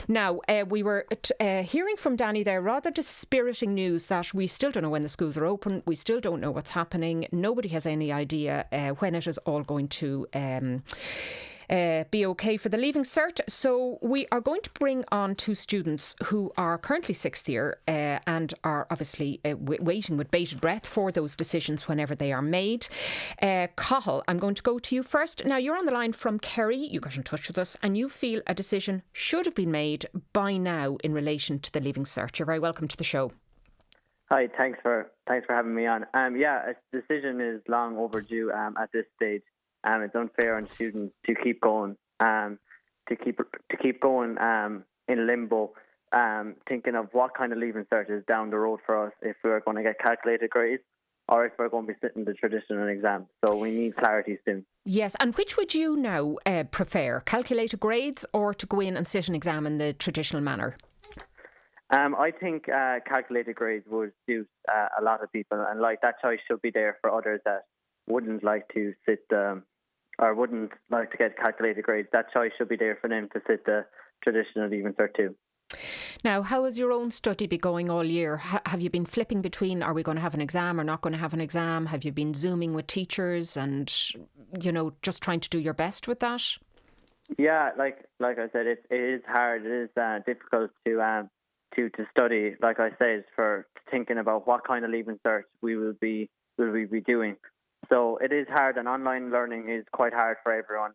Now, we were hearing from Danny there, rather dispiriting news that we still don't know when the schools are open. We still don't know what's happening. Nobody has any idea when it is all going to be okay for the Leaving Cert. So we are going to bring on two students who are currently sixth year and are obviously waiting with bated breath for those decisions whenever they are made. Cathal, I'm going to go to you first. Now, you're on the line from Kerry. You got in touch with us and you feel a decision should have been made by now in relation to the Leaving Cert. You're very welcome to the show. Hi, thanks for having me on. A decision is long overdue at this stage. It's unfair on students to keep going, in limbo, thinking of what kind of Leaving Cert is down the road for us if we're going to get calculated grades or if we're going to be sitting the traditional exam. So we need clarity soon. Yes, and which would you now prefer, calculated grades or to go in and sit an exam in the traditional manner? I think calculated grades would suit a lot of people, and that choice should be there for others that wouldn't like to sit or wouldn't like to get calculated grades. That choice should be there for them to sit the traditional Leaving Cert too. Now, how has your own study been going all year? Have you been flipping between, are we going to have an exam or not going to have an exam? Have you been Zooming with teachers and, just trying to do your best with that? Yeah, like I said, it is hard. It is difficult to study, like I said, for thinking about what kind of Leaving Cert we will be doing. So it is hard, and online learning is quite hard for everyone.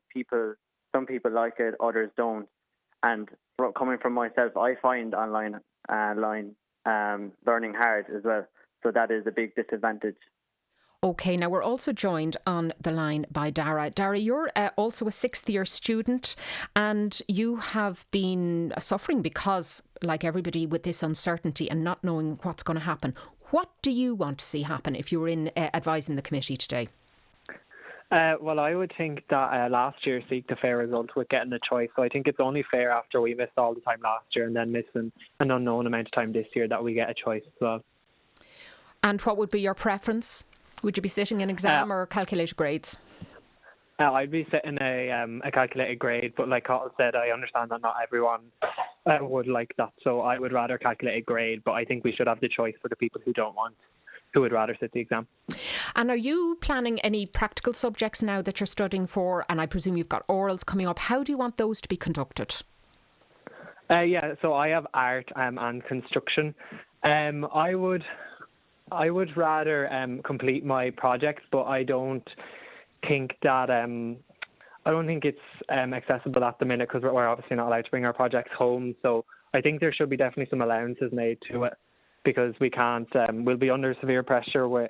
Some people like it, others don't. And coming from myself, I find online learning hard as well. So that is a big disadvantage. OK, now we're also joined on the line by Dara. Dara, you're also a sixth year student and you have been suffering because, like everybody, with this uncertainty and not knowing what's going to happen. What do you want to see happen if you were in advising the committee today? Well, I would think that last year seeked a fair result with getting a choice. So I think it's only fair after we missed all the time last year and then missing an unknown amount of time this year that we get a choice as well. And what would be your preference? Would you be sitting an exam or calculated grades? I'd be sitting a calculated grade, but like Cathal said, I understand that not everyone would like that. So I would rather calculated grade, but I think we should have the choice for the people who would rather sit the exam. And are you planning any practical subjects now that you're studying for? And I presume you've got orals coming up. How do you want those to be conducted? So I have art and construction. I would rather complete my projects, but I don't think it's accessible at the minute because we're obviously not allowed to bring our projects home. So I think there should be definitely some allowances made to it because we can't. We'll be under severe pressure to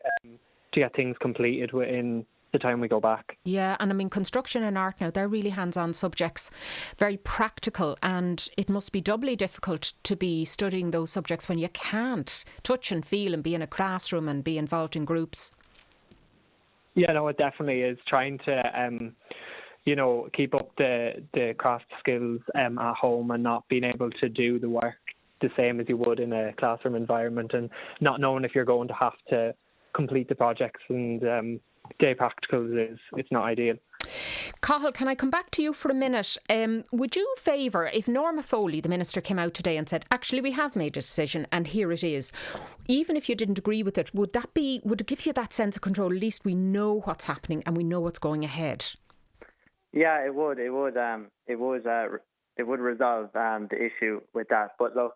get things completed within the time we go back. Yeah, and I mean, construction and art now, they're really hands-on subjects, very practical, and it must be doubly difficult to be studying those subjects when you can't touch and feel and be in a classroom and be involved in groups. Yeah, no, it definitely is. Trying to, keep up the craft skills at home and not being able to do the work the same as you would in a classroom environment and not knowing if you're going to have to complete the projects and day practicals it's not ideal. Cathal, can I come back to you for a minute? Would you favour if Norma Foley, the Minister, came out today and said, actually, we have made a decision and here it is, even if you didn't agree with it, would it give you that sense of control? At least we know what's happening and we know what's going ahead. Yeah, it would. It would resolve the issue with that. But look,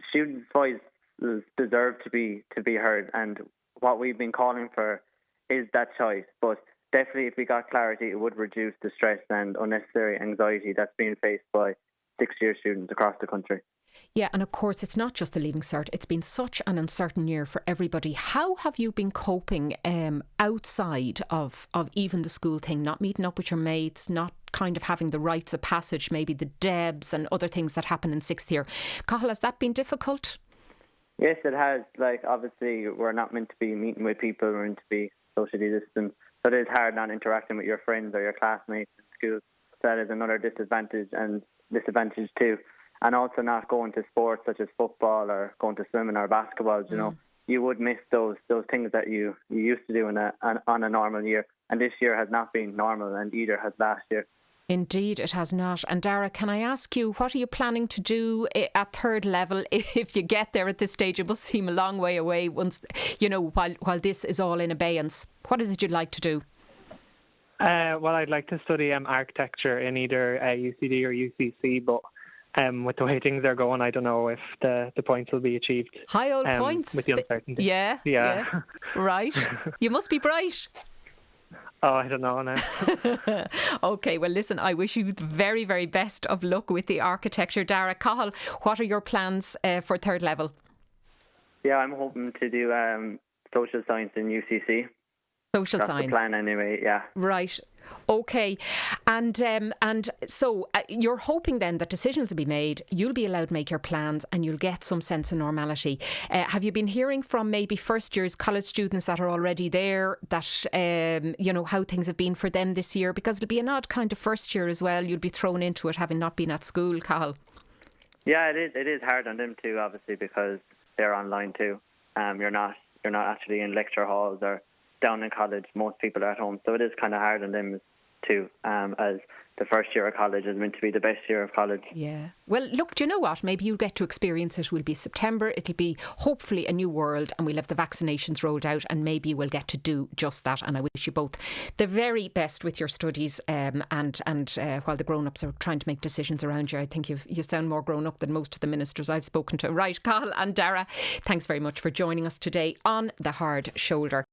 students' voices deserve to be heard, and what we've been calling for is that choice. But definitely, if we got clarity, it would reduce the stress and unnecessary anxiety that's being faced by sixth-year students across the country. Yeah, and of course, it's not just the Leaving Cert. It's been such an uncertain year for everybody. How have you been coping outside of even the school thing, not meeting up with your mates, not kind of having the rites of passage, maybe the DEBs and other things that happen in sixth year? Cathal, has that been difficult? Yes, it has. Obviously, we're not meant to be meeting with people. We're meant to be socially distant. So it is hard not interacting with your friends or your classmates in school. So that is another disadvantage too. And also not going to sports such as football or going to swimming or basketball. You would miss those things that you used to do on a normal year. And this year has not been normal, and either has last year. Indeed, it has not. And Dara, can I ask you, what are you planning to do at third level if you get there at this stage? It must seem a long way away once, while this is all in abeyance. What is it you'd like to do? Well, I'd like to study architecture in either UCD or UCC, but with the way things are going, I don't know if the points will be achieved. High old points? With the uncertainty. Yeah. Right. You must be bright. Oh, I don't know now. OK, well, listen, I wish you the very, very best of luck with the architecture. Dara, Cathal, what are your plans for third level? Yeah, I'm hoping to do social science in UCC. Social That's science. The plan anyway, yeah. Right. OK. And so you're hoping then that decisions will be made, you'll be allowed to make your plans and you'll get some sense of normality. Have you been hearing from maybe first years college students that are already there that, how things have been for them this year? Because it'll be an odd kind of first year as well. You'll be thrown into it having not been at school, Cathal. Yeah, it is. It is hard on them too, obviously, because they're online too. You're not actually in lecture halls or down in college. Most people are at home, so it is kind of hard on them too, as the first year of college is meant to be the best year of college. Yeah. Well, look, do you know what? Maybe you'll get to experience it. It will be September. It'll be hopefully a new world and we'll have the vaccinations rolled out and maybe we'll get to do just that. And I wish you both the very best with your studies and while the grown-ups are trying to make decisions around you. I think you sound more grown up than most of the ministers I've spoken to. Right, Cathal and Dara, thanks very much for joining us today on The Hard Shoulder.